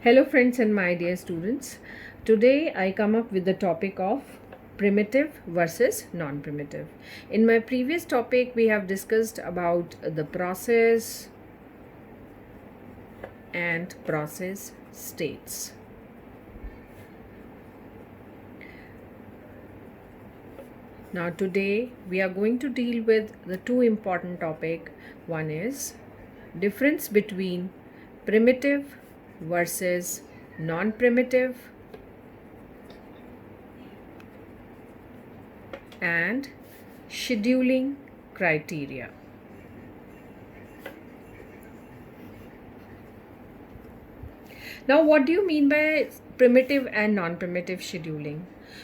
Hello friends and my dear students. Today I come up with the topic of primitive versus non-primitive. In my previous topic we have discussed about the process and process states. Now today we are going to deal with the two important topic. One is difference between primitive versus non-primitive and scheduling criteria. Now, what do you mean by primitive and non-primitive scheduling?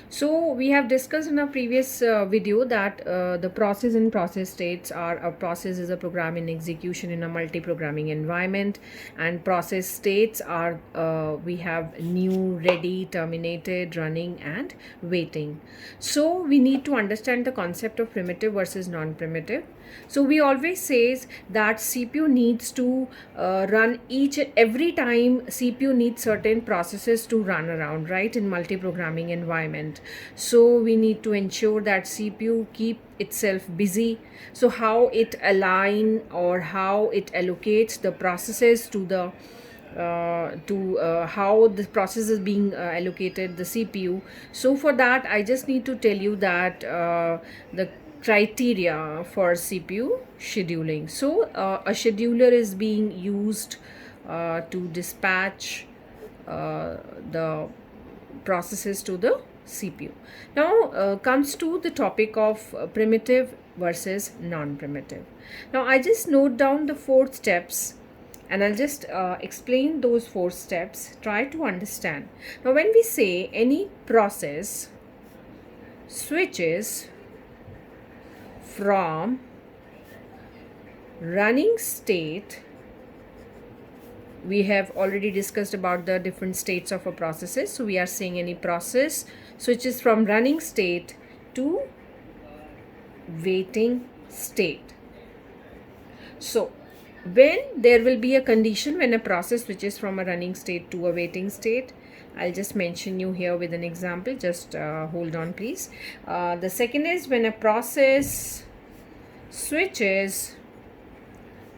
So, we have discussed in a previous video that the process and process states are a process is a program in execution in a multi-programming environment, and process states are we have new, ready, terminated, running, and waiting. So, we need to understand the concept of primitive versus non-primitive. So we always says that CPU needs to run every time CPU needs certain processes to run around, right, in multi-programming environment. So we need to ensure that CPU keep itself busy. So how it align or how it allocates the processes to the how the process is being allocated the CPU. So for that I just need to tell you that the criteria for CPU scheduling. So a scheduler is being used to dispatch the processes to the CPU. Now comes to the topic of primitive versus non-primitive. Now I just note down the 4 steps and I'll just explain those 4 steps. Try to understand. Now when we say any process switches from running state, we have already discussed about the different states of a processes. So we are saying any process switches from running state to waiting state. So when there will be a condition when a process switches from a running state to a waiting state, I'll just mention you here with an example. Just hold on please. The second is when a process switches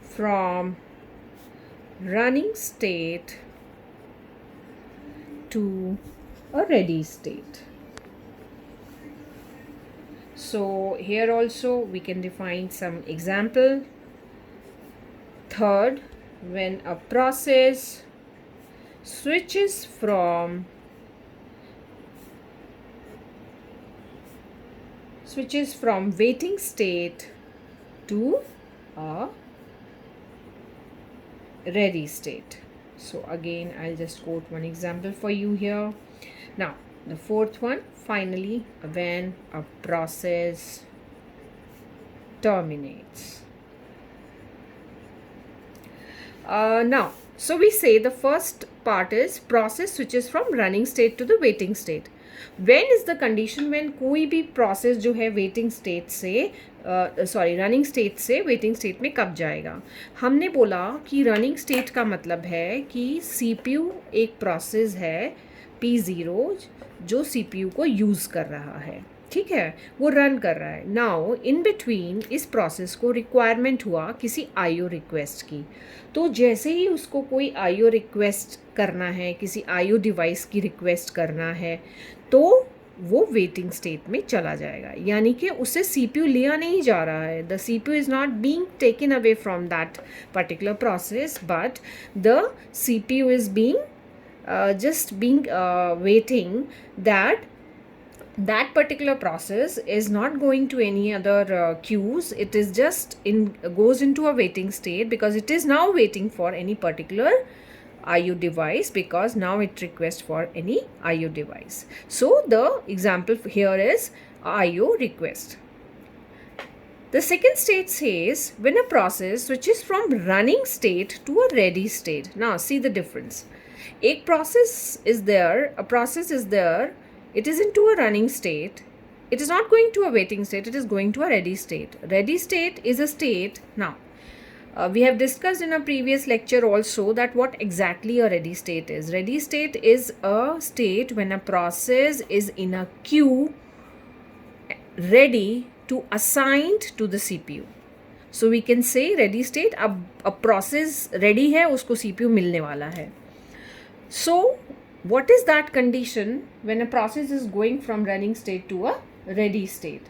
from running state to a ready state. So here also we can define some example. Third, when a process switches from waiting state to a ready state. So again I'll just quote one example for you here. Now the fourth one, finally, when a process terminates. Now so we say the first part is process switches from running state to the waiting state. When is the condition when कोई भी process जो है waiting state से running state से waiting state में कब जाएगा? हमने बोला कि रनिंग स्टेट का मतलब है कि CPU एक प्रोसेस है P0 जो CPU को यूज़ कर रहा है, ठीक है, वो रन कर रहा है. नाउ इन बिटवीन इस प्रोसेस को रिक्वायरमेंट हुआ किसी IO रिक्वेस्ट की. तो जैसे ही उसको कोई IO रिक्वेस्ट करना है, किसी IO डिवाइस की रिक्वेस्ट करना है, तो वो वेटिंग स्टेट में चला जाएगा. यानी कि उससे CPU लिया नहीं जा रहा है. The CPU is not being taken away from that particular process, but the CPU is being just being waiting that particular process is not going to any other queues. It is just goes into a waiting state because it is now waiting for any particular IO device, because now it requests for any IO device. So the example here is IO request. The second state says when a process switches from running state to a ready state. Now see the difference. A process is there, it is into a running state. It is not going to a waiting state, it is going to a ready state. Ready state is a state. Now We have discussed in a previous lecture also that what exactly a ready state is. Ready state is a state when a process is in a queue ready to assigned to the CPU. So we can say ready state, अब a process ready है, उसको CPU मिलने वाला है. So what is that condition when a process is going from running state to a ready state?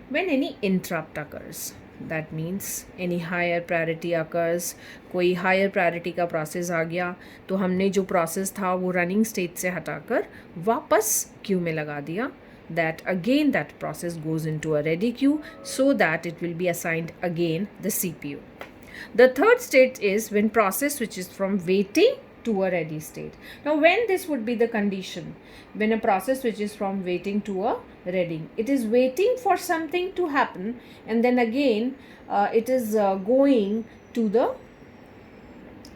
When any interrupt occurs. That means any higher priority occurs. कोई higher priority का process आ गया तो हमने जो process था वो running state से हटाकर वापस queue में लगा दिया. That again that process goes into a ready queue so that it will be assigned again the CPU. The third state is when process switches from waiting to a ready state. Now when this would be the condition? When a process switches from waiting to a ready. It is waiting for something to happen and then again it is going to the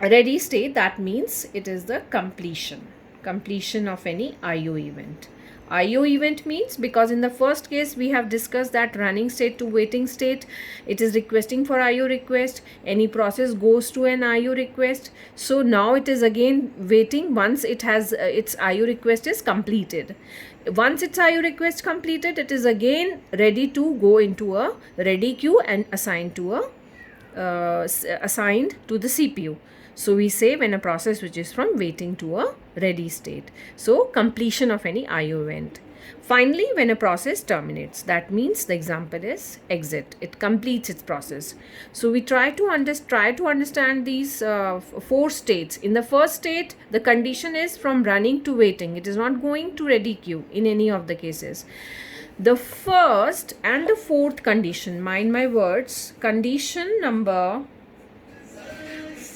ready state. That means it is the completion of any IO event. IO event means, because in the first case we have discussed that running state to waiting state, it is requesting for IO request, any process goes to an IO request. So now it is again waiting once it has its IO request is completed. Once its IO request completed, it is again ready to go into a ready queue and assigned to the CPU. So we say when a process switches from waiting to a ready state. So completion of any IO event. Finally, when a process terminates, that means the example is exit. It completes its process. So we try to understand these four states. In the first state, the condition is from running to waiting. It is not going to ready queue in any of the cases. The first and the fourth condition, mind my words, condition number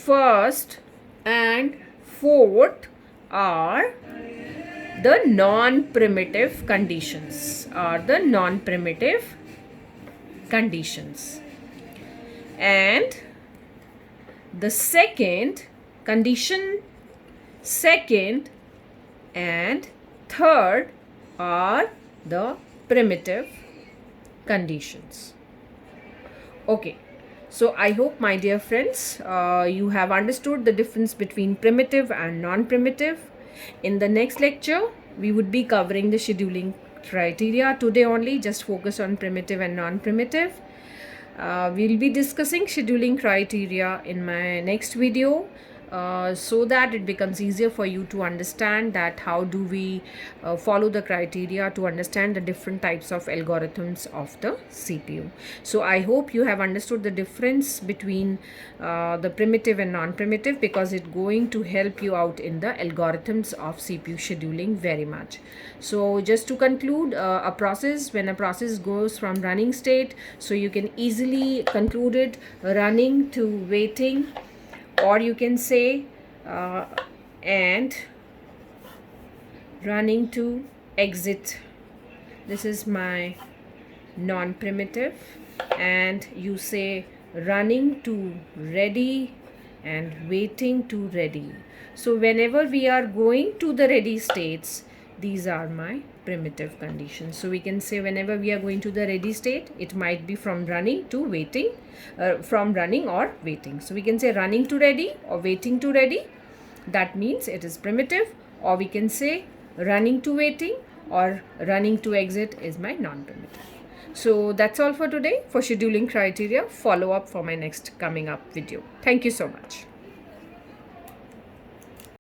first and fourth are the non-primitive conditions. And the second and third are the primitive conditions. Okay. So I hope, my dear friends, you have understood the difference between primitive and non-primitive. In the next lecture, we would be covering the scheduling criteria. Today only, just focus on primitive and non-primitive. We'll be discussing scheduling criteria in my next video. So that it becomes easier for you to understand that how do we follow the criteria to understand the different types of algorithms of the CPU. So I hope you have understood the difference between the primitive and non-primitive, because it's going to help you out in the algorithms of CPU scheduling very much. So just to conclude, when a process goes from running state, so you can easily conclude it running to waiting, or you can say and running to exit. This is my non-primitive. And you say running to ready and waiting to ready. So whenever we are going to the ready states, these are my primitive conditions. So we can say whenever we are going to the ready state, it might be from running to waiting, from running or waiting. So we can say running to ready or waiting to ready. That means it is primitive. Or we can say running to waiting or running to exit is my non-primitive. So that's all for today for scheduling criteria. Follow up for my next coming up video. Thank you so much.